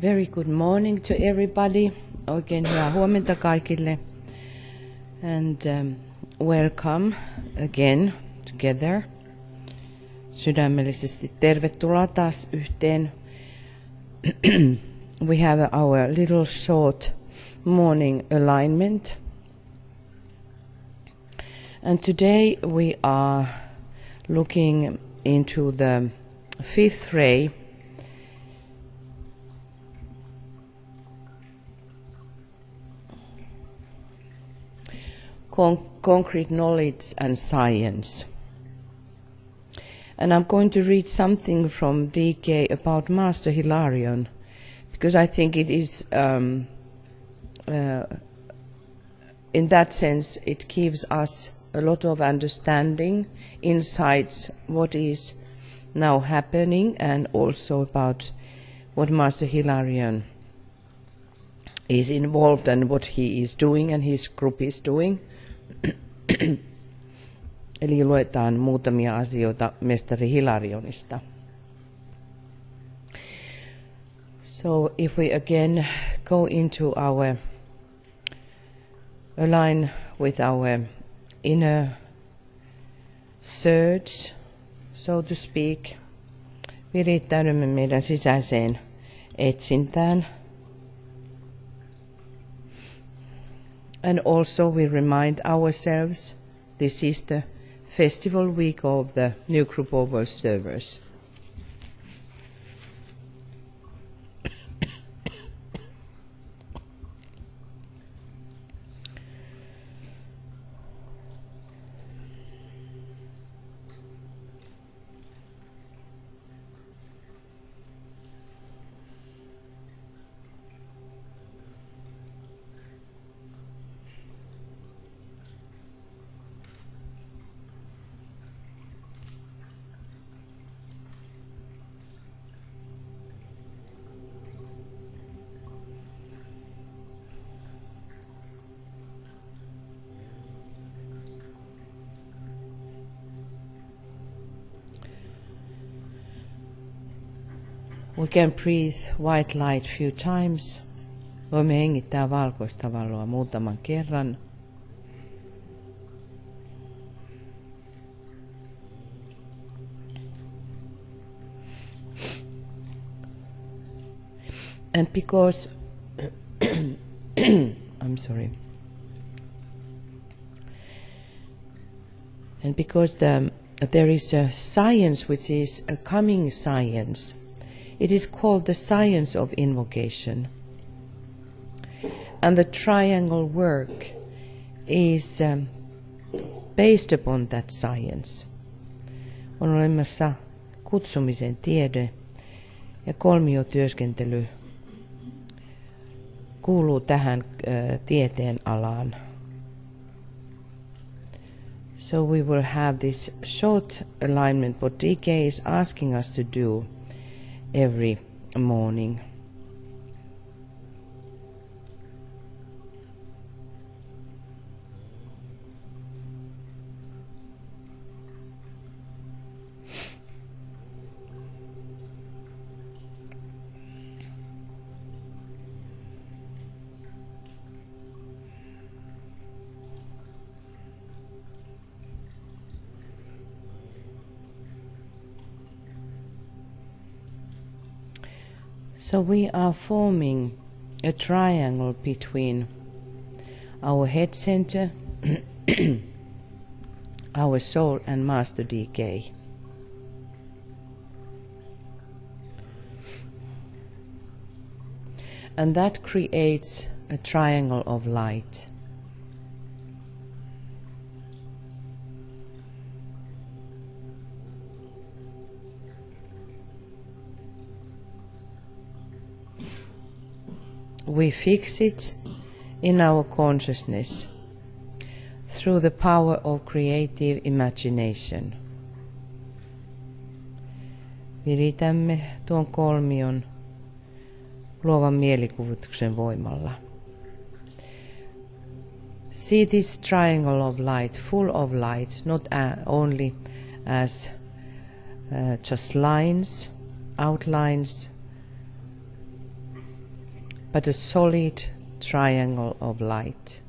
Very good morning to everybody. Oikein hyvää huomenta kaikille. And welcome again together. Sydämellisesti tervetuloa taas yhteen. We have our little short morning alignment. And today we are looking into the fifth ray, concrete knowledge and science. And I'm going to read something from DK about Master Hilarion, because I think it is, in that sense, it gives us a lot of understanding, insights, what is now happening, and also about what Master Hilarion is involved and what he is doing and his group is doing. Eli luetaan muutamia asioita mestari Hilarionista. So if we again go into align with our inner search, so to speak, virittäydymme meidän sisäiseen etsintään. And also we remind ourselves this is the festival week of the new group of observers. We can breathe white light few times. Voimme hengittää valkoista valoa muutaman kerran. And because I'm sorry. And because there is a science which is a coming science. It is called the science of invocation. And the triangle work is based upon that science. On olemassa kutsumisen tiede ja kolmiotyöskentely kuuluu tähän tieteen alaan. So we will have this short alignment what DK is asking us to do every morning. So we are forming a triangle between our head center, our soul, and Master DK. And that creates a triangle of light. We fix it in our consciousness through the power of creative imagination. Viritämme tuon kolmion luovan mielikuvituksen voimalla. See this triangle of light, full of light, not only as just lines, outlines, but a solid triangle of light.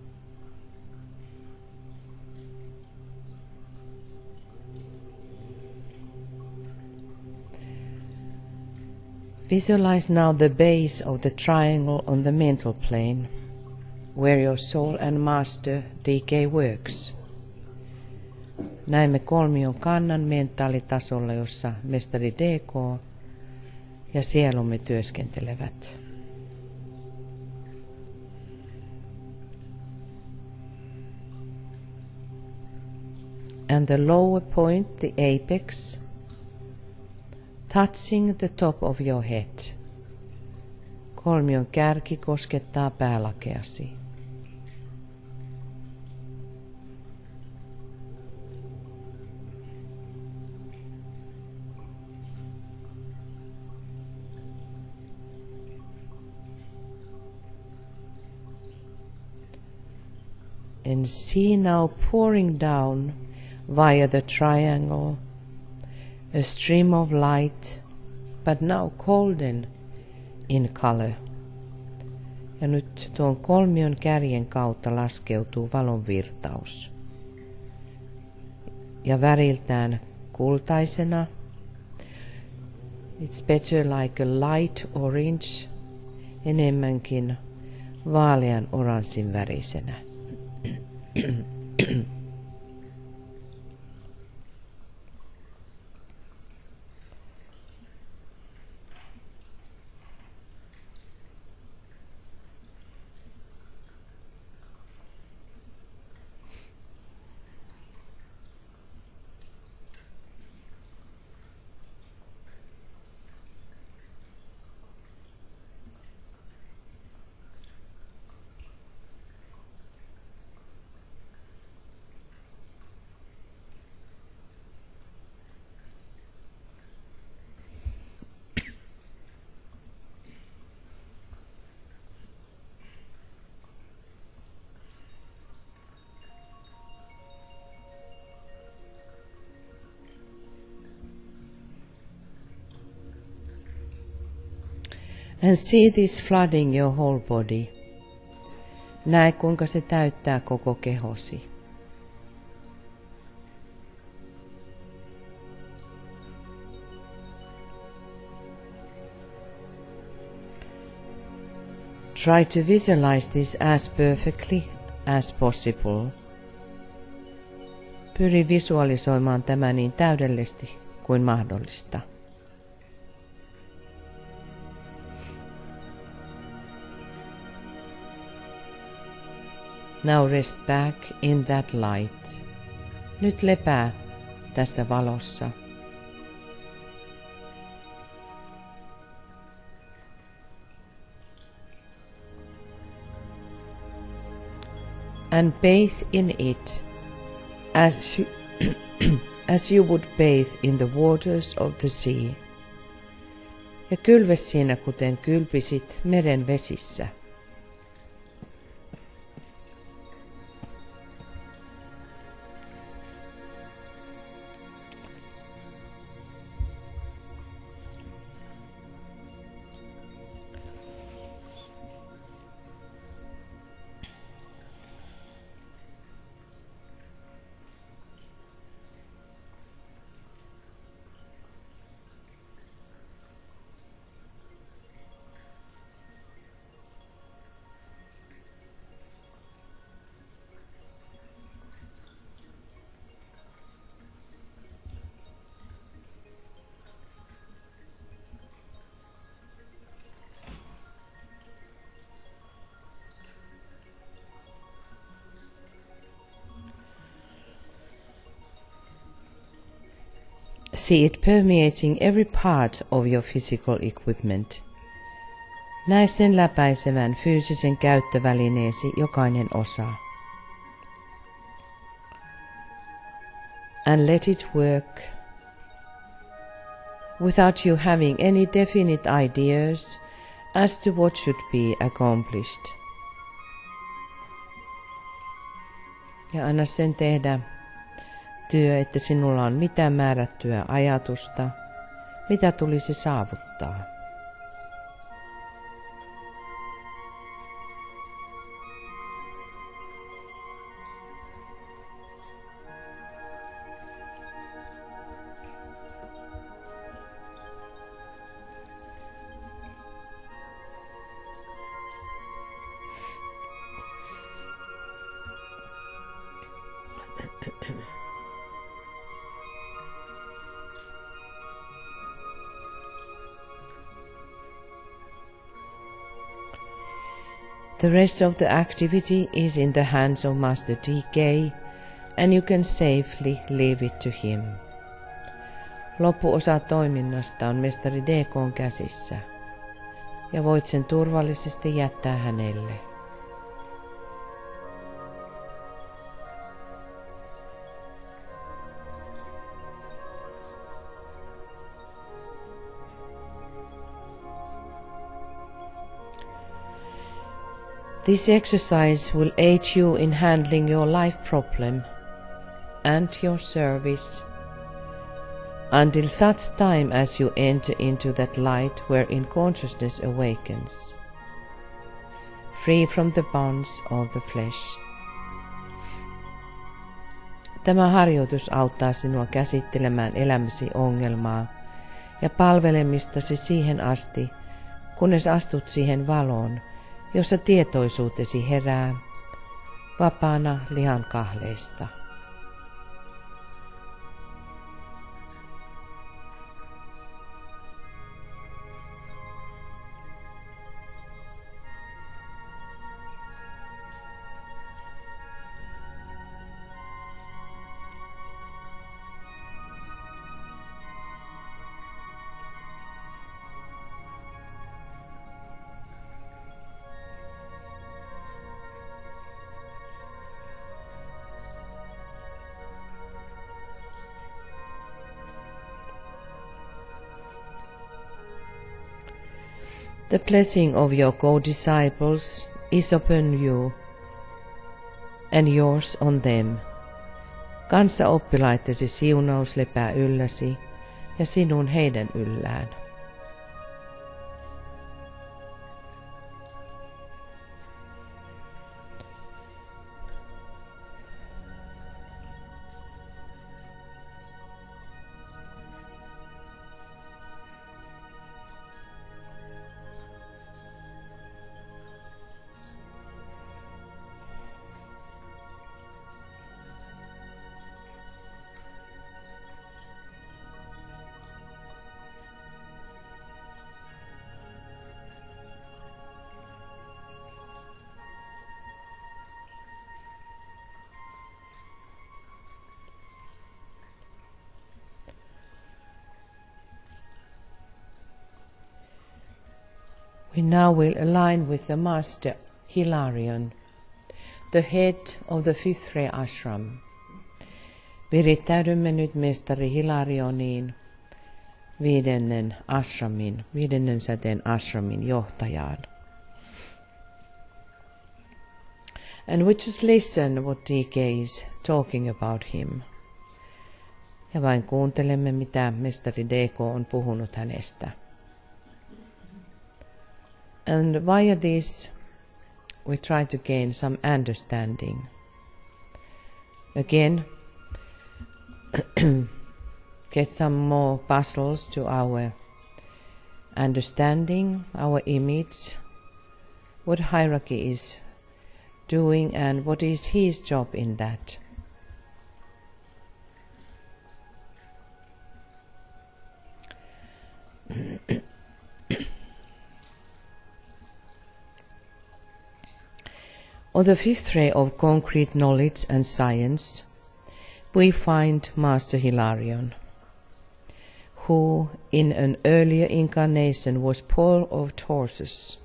Visualize now the base of the triangle on the mental plane, where your soul and master DK works. Näemme kolmion kannan mentaalitasolla, jossa mestari DK ja sielumme työskentelevät. And the lower point, the apex, touching the top of your head. Kolmion kärki koskettaa päälakeasi. And see now pouring down via the triangle a stream of light, but now golden in color. Ja nyt tuon kolmion kärjen kautta laskeutuu valon virtaus. Ja väriltään kultaisena. It's better like a light orange, enemmänkin vaalean oranssin värisenä. And see this flooding your whole body. Näe, kuinka se täyttää koko kehosi. Try to visualize this as perfectly as possible. Pyri visualisoimaan tämä niin täydellisesti kuin mahdollista. Now rest back in that light. Nyt lepää tässä valossa. And bathe in it as you would bathe in the waters of the sea. Ja kylve siinä, kuten kylpisit meren vesissä. See it permeating every part of your physical equipment. Näe sen läpäisevän fyysisen käyttövälineesi jokainen osa. And let it work without you having any definite ideas as to what should be accomplished. Ja anna sen tehdä työ, että sinulla on mitään määrättyä ajatusta, mitä tulisi saavuttaa. The rest of the activity is in the hands of Master DK, and you can safely leave it to him. Loppuosa toiminnasta on mestari DK:n käsissä, ja voit sen turvallisesti jättää hänelle. This exercise will aid you in handling your life problem and your service until such time as you enter into that light wherein consciousness awakens, free from the bonds of the flesh. Tämä harjoitus auttaa sinua käsittelemään elämäsi ongelmaa ja palvelemistasi siihen asti, kunnes astut siihen valoon, jossa tietoisuutesi herää, vapaana lihan kahleista. The blessing of your co-disciples is upon you and yours on them. Kanssaoppilaittesi siunaus lepää ylläsi ja sinun heidän yllään. We now will align with the Master Hilarion, the head of the fifth ray ashram. Virittäydymme nyt mestari Hilarioniin, viidennen säteen ashramin johtajaan. And we just listen what DK is talking about him. Ja vain kuuntelemme, mitä mestari DK on puhunut hänestä. And via this, we try to gain some understanding. Again, get some more puzzles to our understanding, our image, what hierarchy is doing and what is his job in that. On the fifth ray of concrete knowledge and science, we find Master Hilarion, who in an earlier incarnation was Paul of Tarsus.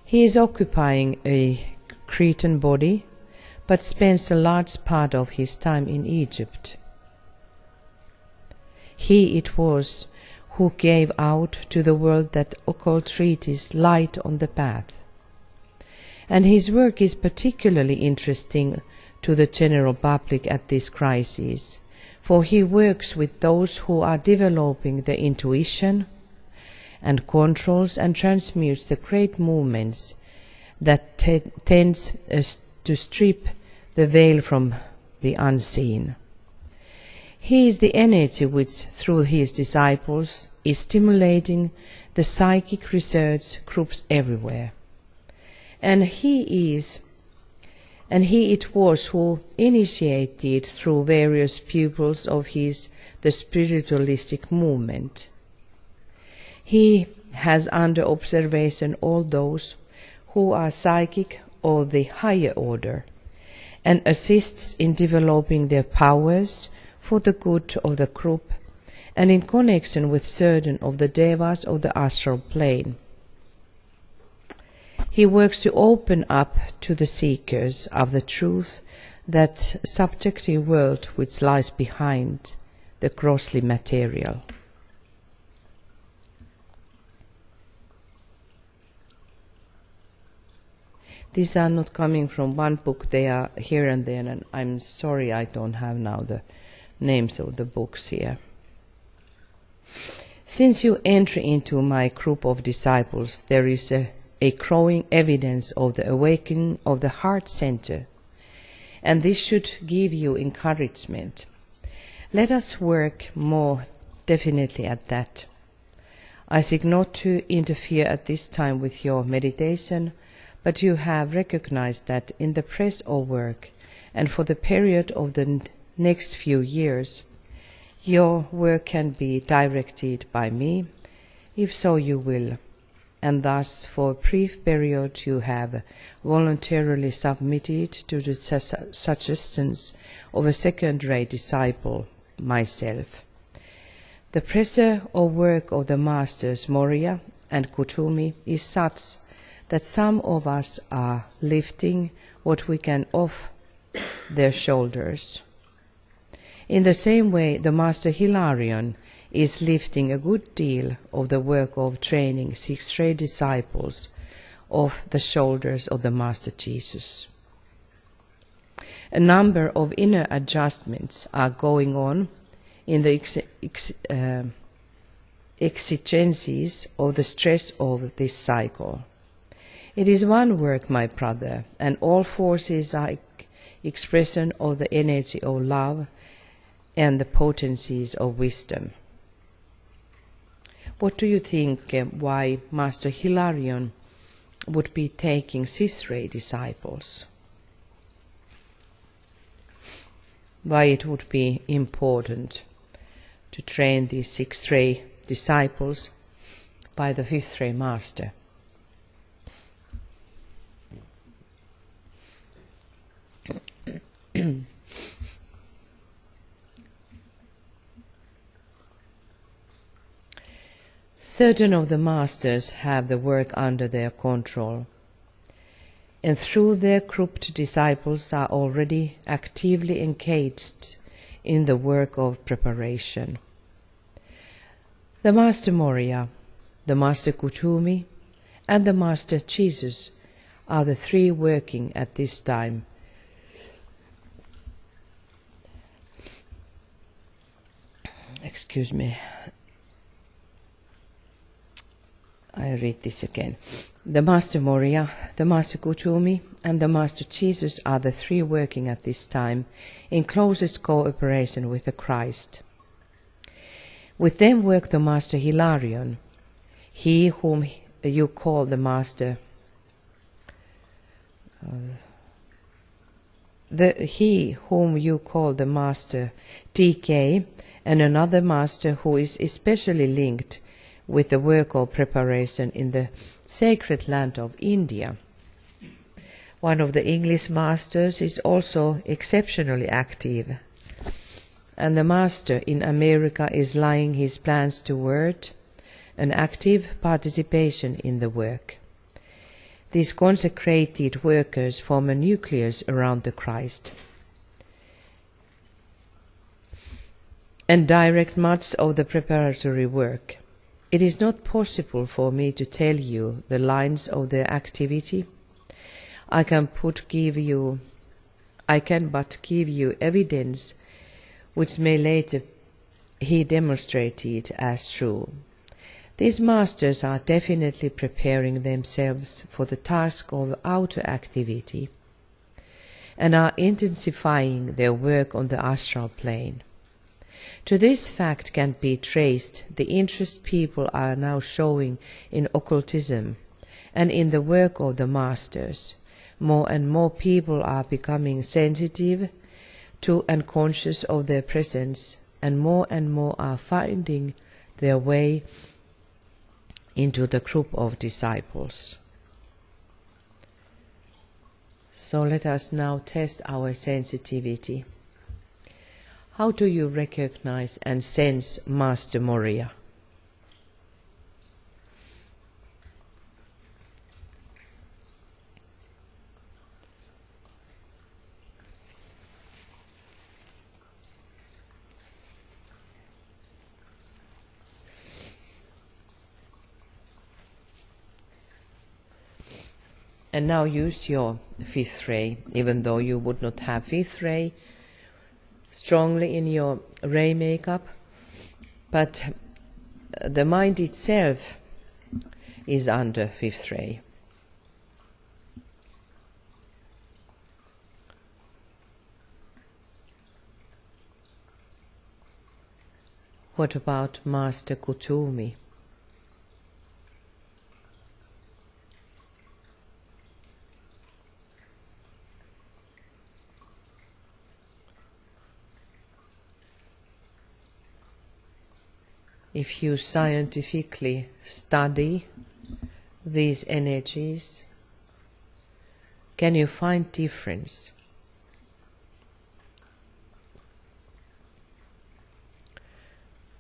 He is occupying a Cretan body, but spends a large part of his time in Egypt. He it was who gave out to the world that occult treatise Light on the Path. And his work is particularly interesting to the general public at this crisis, for he works with those who are developing the intuition and controls and transmutes the great movements that tends to strip the veil from the unseen. He is the energy which, through his disciples, is stimulating the psychic research groups everywhere. And he is And he it was who initiated through various pupils of his the spiritualistic movement. He has under observation all those who are psychic or the higher order, and assists in developing their powers for the good of the group and in connection with certain of the devas of the astral plane. He works to open up to the seekers of the truth that subjective world which lies behind the grossly material. These are not coming from one book, they are here and there, and I'm sorry I don't have now the names of the books here. Since you enter into my group of disciples, there is a growing evidence of the awakening of the heart center, and this should give you encouragement. Let us work more definitely at that. I seek not to interfere at this time with your meditation, but you have recognized that in the press of work and for the period of the next few years, your work can be directed by me, if so you will, and thus for a brief period you have voluntarily submitted to the suggestions of a second-rate disciple, myself. The pressure of work of the masters Moria and Kutumi is such that some of us are lifting what we can off their shoulders. In the same way, the Master Hilarion is lifting a good deal of the work of training sixth-rate disciples off the shoulders of the Master Jesus. A number of inner adjustments are going on in the exigencies of the stress of this cycle. It is one work, my brother, and all forces are expression of the energy of love and the potencies of wisdom. What do you think why Master Hilarion would be taking sixth-rate disciples? Why it would be important to train these sixth-rate disciples by the fifth-rate master? Certain of the masters have the work under their control, and through their grouped disciples are already actively engaged in the work of preparation. The Master Moria, the Master Kutumi, and the Master Jesus are the three working at this time. Excuse me. I read this again. The Master Moria, the Master Kutumi, and the Master Jesus are the three working at this time in closest cooperation with the Christ. With them work the Master Hilarion, he whom you call the Master, he whom you call the Master TK, and another Master who is especially linked with the work of preparation in the sacred land of India. One of the English masters is also exceptionally active, and the master in America is laying his plans toward an active participation in the work. These consecrated workers form a nucleus around the Christ and direct much of the preparatory work. It is not possible for me to tell you the lines of their activity. I can but give you evidence which may later he demonstrated as true. These masters are definitely preparing themselves for the task of outer activity and are intensifying their work on the astral plane. To this fact can be traced the interest people are now showing in occultism and in the work of the masters, more and more people are becoming sensitive to and conscious of their presence, and more are finding their way into the group of disciples. So let us now test our sensitivity. How do you recognize and sense Master Moria? And now use your fifth ray, even though you would not have fifth ray strongly in your ray makeup, but the mind itself is under fifth ray. What about Master Kutumi? If you scientifically study these energies, can you find difference?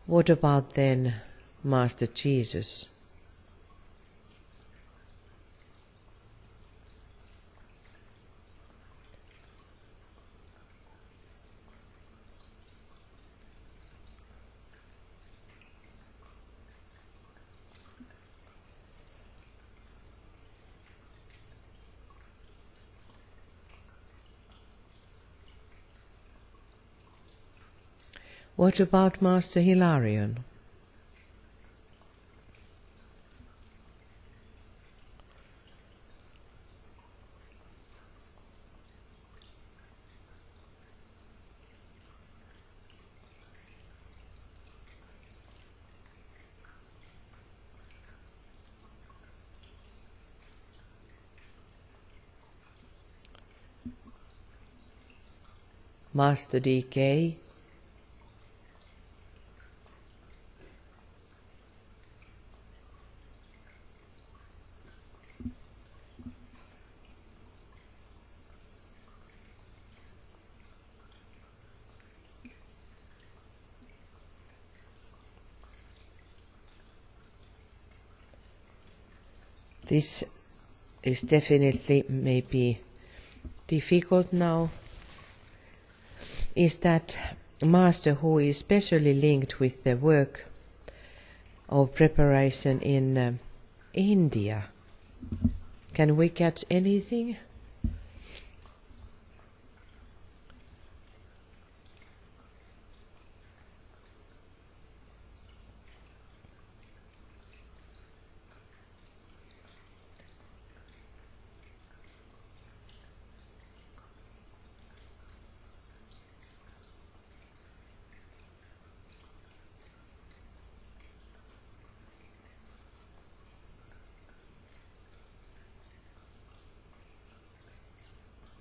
What about then Master Jesus? What about Master Hilarion? Master DK? This is definitely maybe difficult now, is that Master who is specially linked with the work of preparation in India. Can we catch anything?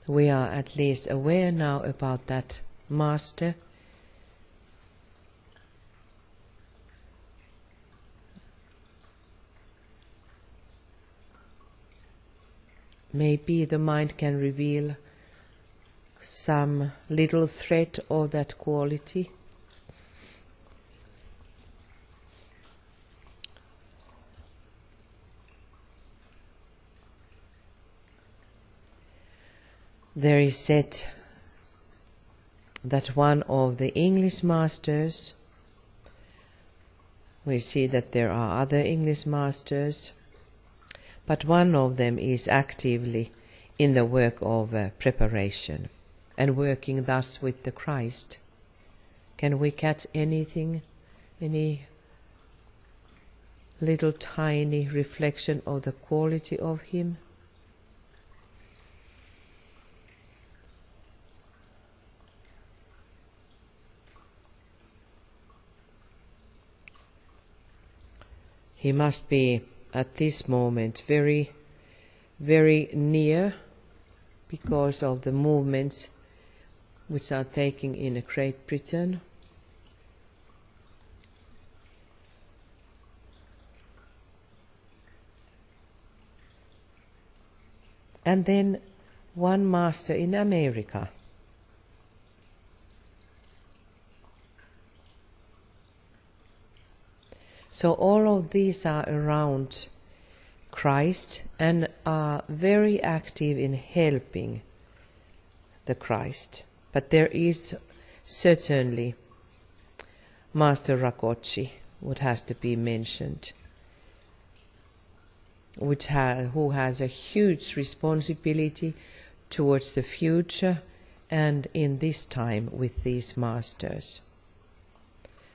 We are at least aware now about that Master. Maybe the mind can reveal some little thread of that quality. There is said that one of the English masters, we see that there are other English masters, but one of them is actively in the work of preparation and working thus with the Christ. Can we catch anything, any little tiny reflection of the quality of him? He must be at this moment very, very near because of the movements which are taking in Great Britain. And then one master in America. So all of these are around Christ and are very active in helping the Christ. But there is certainly Master Rakoczy, what has to be mentioned, who has a huge responsibility towards the future and in this time with these masters.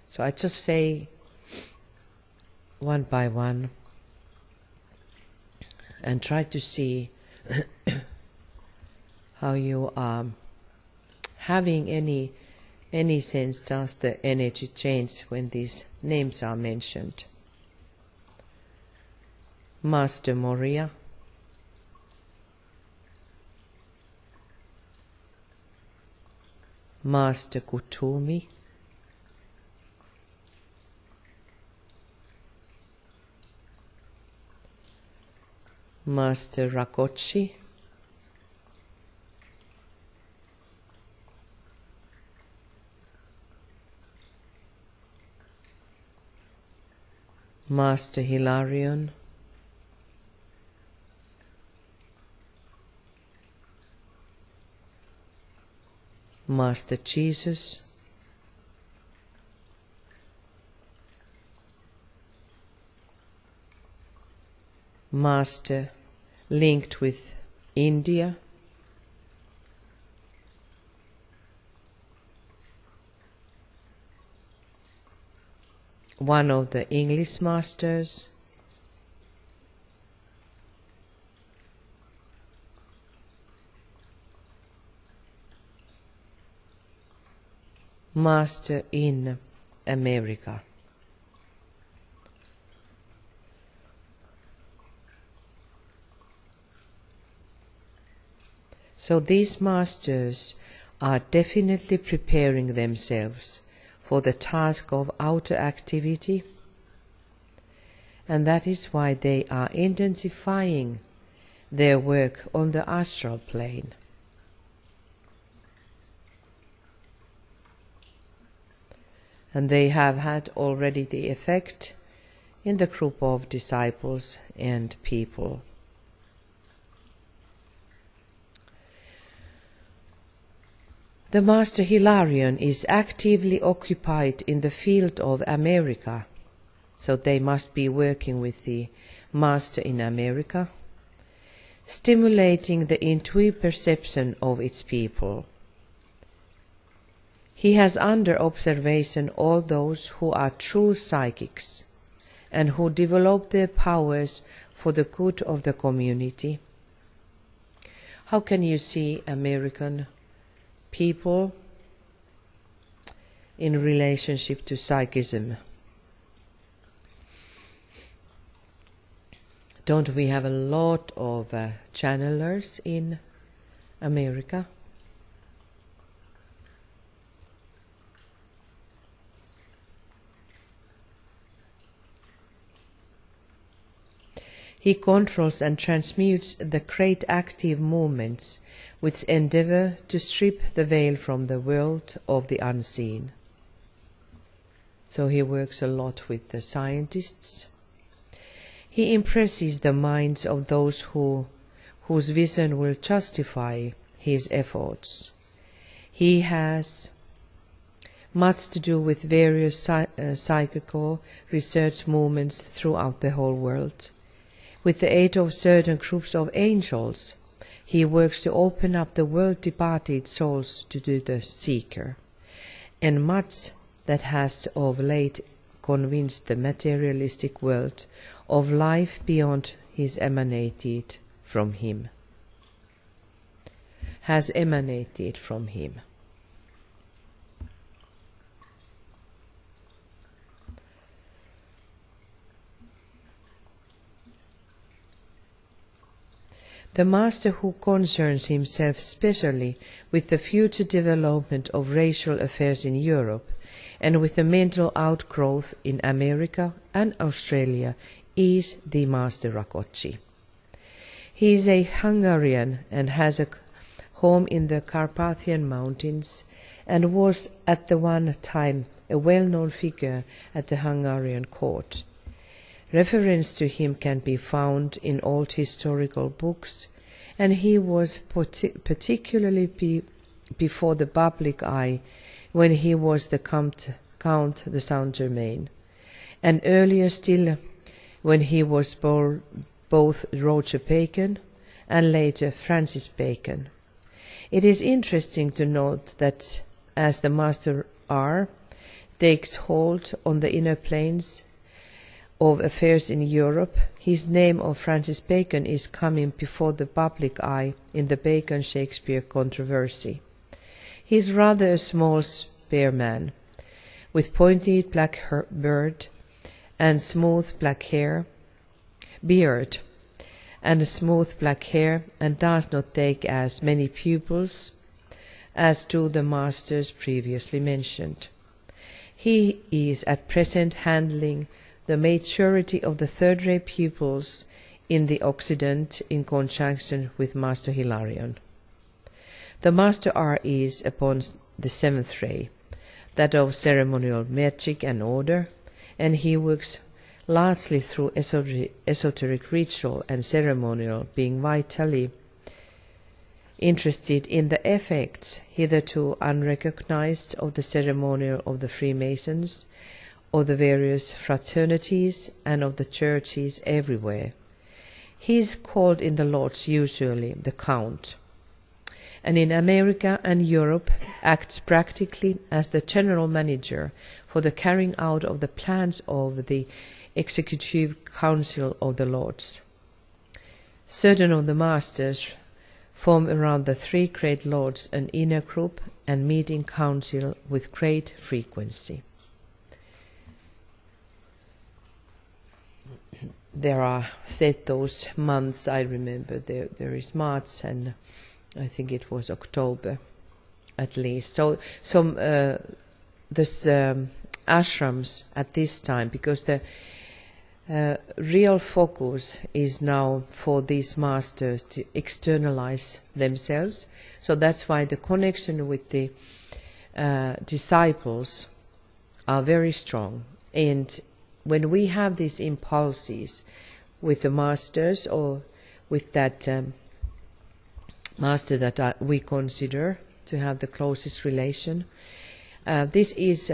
So I just say one by one and try to see how you are having any sense, does the energy change when these names are mentioned. Master Moria, Master Kutumi, Master Rakoczy, Master Hilarion, Master Jesus, Master linked with India, one of the English masters, master in America. So these masters are definitely preparing themselves for the task of outer activity, and that is why they are intensifying their work on the astral plane. And they have had already the effect in the group of disciples and people. The Master Hilarion is actively occupied in the field of America, so they must be working with the Master in America, stimulating the intuitive perception of its people. He has under observation all those who are true psychics and who develop their powers for the good of the community. How can you see American people in relationship to psychism? Don't we have a lot of channelers in America? He controls and transmutes the great active movements which endeavor to strip the veil from the world of the unseen. So he works a lot with the scientists. He impresses the minds of those whose vision will justify his efforts. He has much to do with various psychical research movements throughout the whole world. With the aid of certain groups of angels, he works to open up the world-departed souls to the seeker, and much that has of late convinced the materialistic world of life beyond has emanated from him. the master who concerns himself specially with the future development of racial affairs in Europe and with the mental outgrowth in America and Australia is the Master Rakoczy. He is a Hungarian and has a home in the Carpathian Mountains and was at the one time a well-known figure at the Hungarian court. Reference to him can be found in old historical books, and he was particularly before the public eye when he was the Count de Saint-Germain, and earlier still when he was both Roger Bacon and later Francis Bacon. It is interesting to note that as the Master R takes hold on the inner planes of affairs in Europe, his name of Francis Bacon is coming before the public eye in the Bacon-Shakespeare controversy. He is rather a small, spare man, with pointed black beard and smooth black beard, and smooth black hair, and does not take as many pupils as do the masters previously mentioned. He is at present handling the majority of the third-rate pupils in the Occident in conjunction with Master Hilarion. The Master R is upon the seventh ray, that of ceremonial magic and order, and he works largely through esoteric ritual and ceremonial, being vitally interested in the effects hitherto unrecognized of the ceremonial of the Freemasons, of the various fraternities, and of the churches everywhere. He is called in the Lodge usually the Count, and in America and Europe acts practically as the general manager for the carrying out of the plans of the Executive Council of the Lords. Certain of the masters form around the three great lords an inner group and meet in council with great frequency. There are set those months, I remember there is March and I think it was October at least. So some ashrams at this time, because the real focus is now for these masters to externalize themselves. So that's why the connection with the disciples are very strong. And when we have these impulses with the masters or with that master that we consider to have the closest relation, this is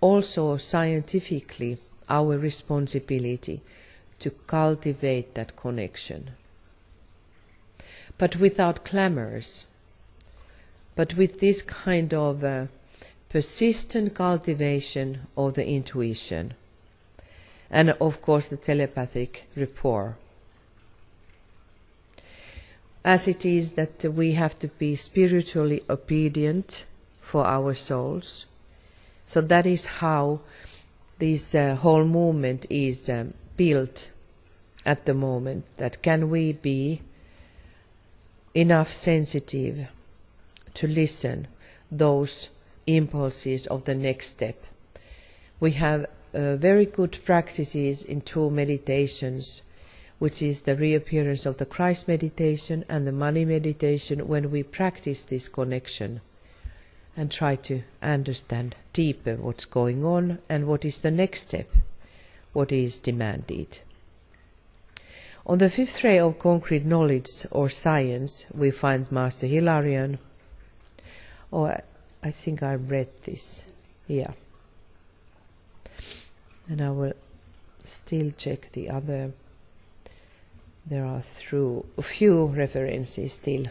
also scientifically our responsibility to cultivate that connection. But without clamors, but with this kind of persistent cultivation of the intuition, and of course the telepathic rapport. As it is that we have to be spiritually obedient for our souls, so that is how this whole movement is built at the moment, that can we be enough sensitive to listen those impulses of the next step. We have very good practices in two meditations, which is the reappearance of the Christ meditation and the money meditation, when we practice this connection and try to understand deeper what's going on and what is the next step, what is demanded. On the fifth ray of concrete knowledge or science, we find Master Hilarion. I think I read this, yeah. And I will still check the other. There are a few references still.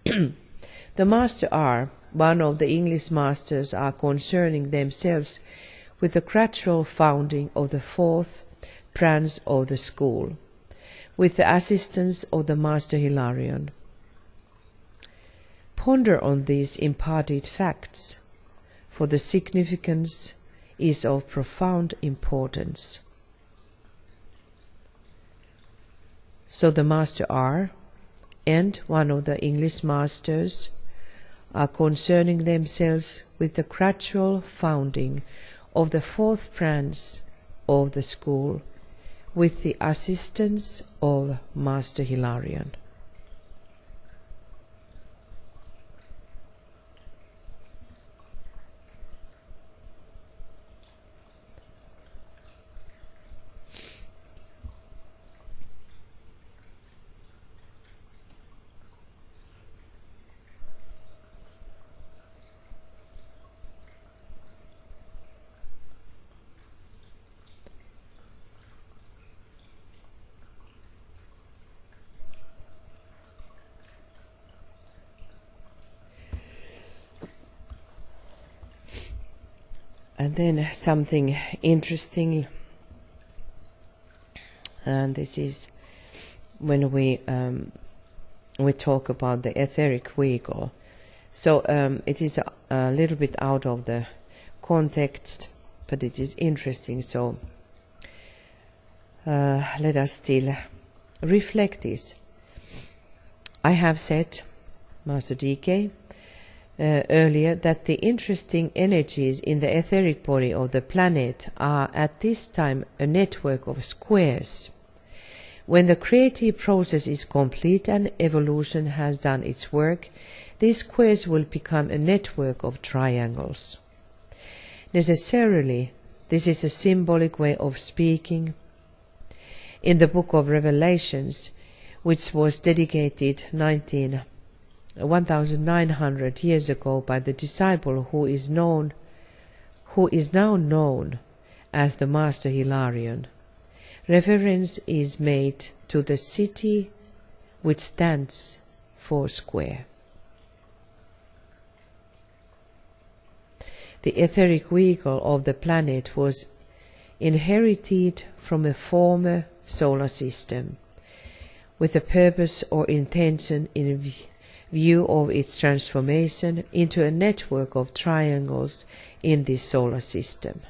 The Master R, one of the English masters, are concerning themselves with the gradual founding of the fourth branch of the school, with the assistance of the Master Hilarion. Ponder on these imparted facts, for the significance is of profound importance. So the Master R, and one of the English masters are concerning themselves with the gradual founding of the fourth branch of the school with the assistance of Master Hilarion. And then something interesting, and this is when we talk about the etheric vehicle. So it is a little bit out of the context, but it is interesting. So let us still reflect this. I have said, Master DK, earlier, that the interesting energies in the etheric body of the planet are at this time a network of squares. When the creative process is complete and evolution has done its work, these squares will become a network of triangles. Necessarily, this is a symbolic way of speaking. In the Book of Revelations, which was dedicated 1900 years ago by the disciple who is now known as the Master Hilarion, reference is made to the city which stands for square. The etheric vehicle of the planet was inherited from a former solar system with a purpose or intention in view of its transformation into a network of triangles in this solar system.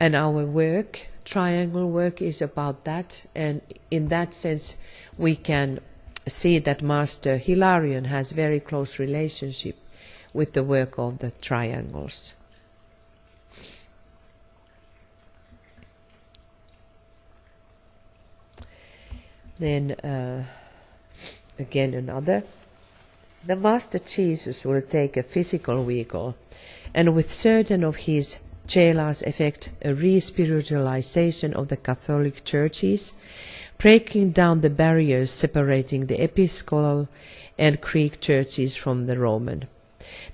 And our work, triangle work, is about that, and in that sense we can see that Master Hilarion has very close relationship with the work of the triangles. Then again another. The Master Jesus will take a physical vehicle and with certain of his chelas effect a re-spiritualization of the Catholic churches, breaking down the barriers separating the Episcopal and Greek churches from the Roman.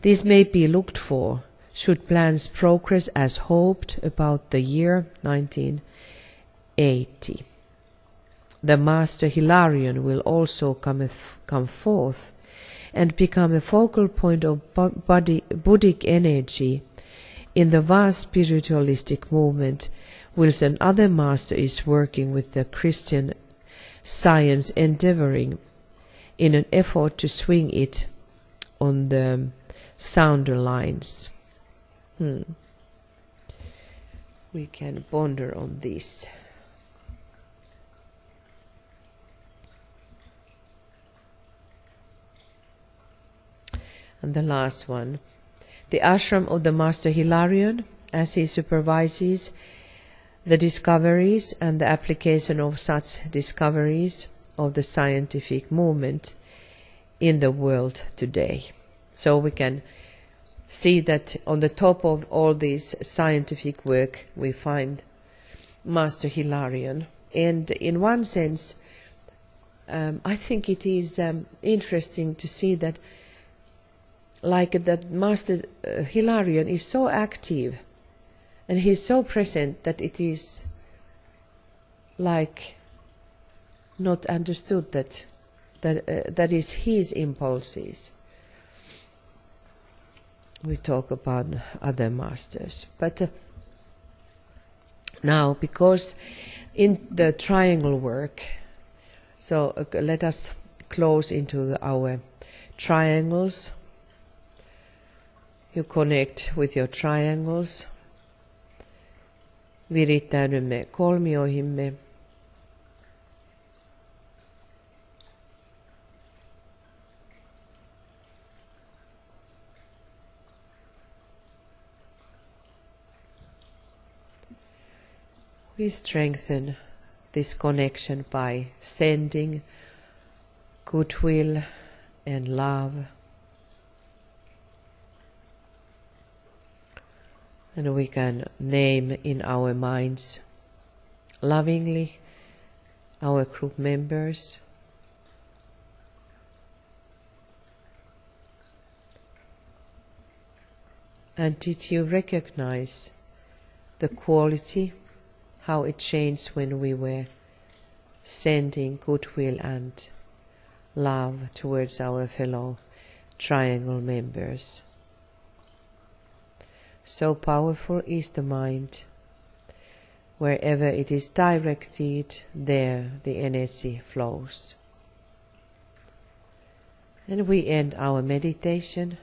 This may be looked for should plans progress as hoped about the year 1980. The Master Hilarion will also come forth and become a focal point of Buddhic energy in the vast spiritualistic movement, whilst another master is working with the Christian science, endeavoring in an effort to swing it on the sounder lines. We can ponder on this. And the last one, the ashram of the Master Hilarion, as he supervises the discoveries and the application of such discoveries of the scientific movement in the world today. So we can see that on the top of all this scientific work we find Master Hilarion. And in one sense, I think it is interesting to see that Master Hilarion is so active and he's so present that it is like not understood that is his impulses. We talk about other masters, but now because in the triangle work, so let us close into our triangles. You connect with your triangles. Virittäydymme kolmioihimme. We strengthen this connection by sending goodwill and love. And we can name in our minds lovingly our group members. And did you recognize the quality, how it changed when we were sending goodwill and love towards our fellow triangle members? So powerful is the mind. Wherever it is directed, there the energy flows. And we end our meditation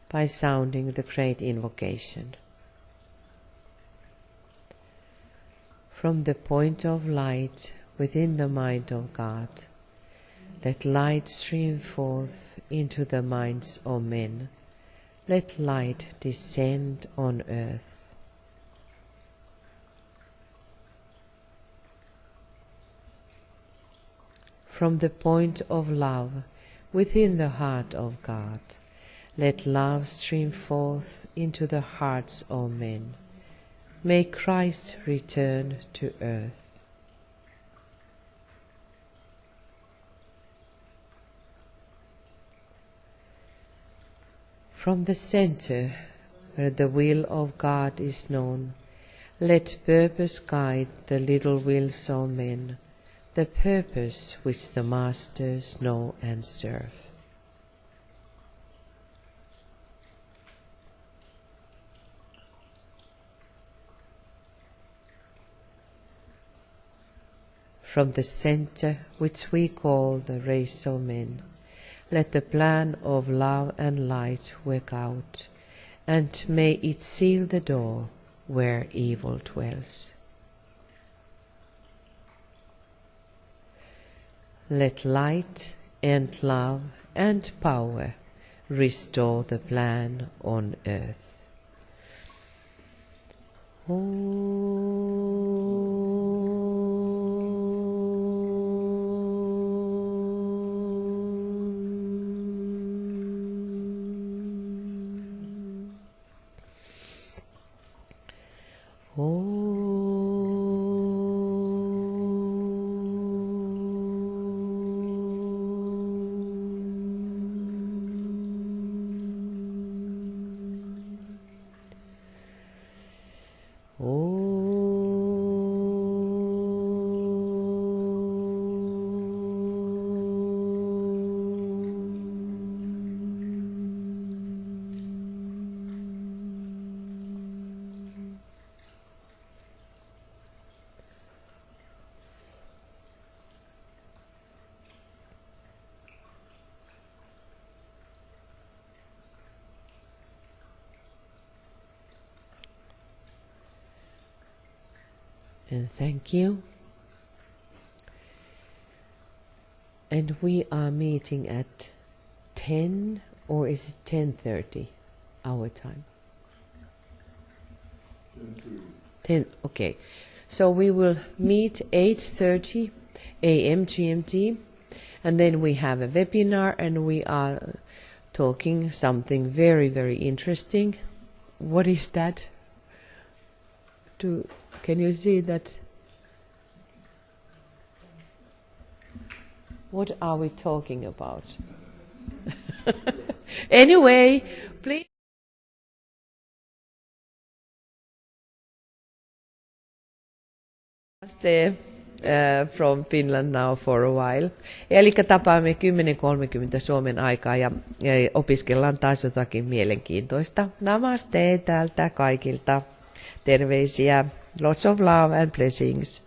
by sounding the great invocation. From the point of light within the mind of God, let light stream forth into the minds of men. Let light descend on earth. From the point of love within the heart of God, let love stream forth into the hearts of men. May Christ return to earth. From the center, where the will of God is known, let purpose guide the little wills of men, the purpose which the masters know and serve. From the center, which we call the race of men, let the plan of love and light work out, and may it seal the door where evil dwells. Let light and love and power restore the plan on earth. And thank you. And we are meeting at 10, or is it 10:30 our time? 10, okay. So we will meet 8:30 a.m. GMT, and then we have a webinar, and we are talking something very, very interesting. What is that? Can you see that? What are we talking about? Anyway, please. Stay from Finland now for a while. Eli tapaamme 10:30 Suomen aikaa ja opiskellaan taas jotakin mielenkiintoista. Namaste täältä kaikilta. Terveisiä. Lots of love and blessings.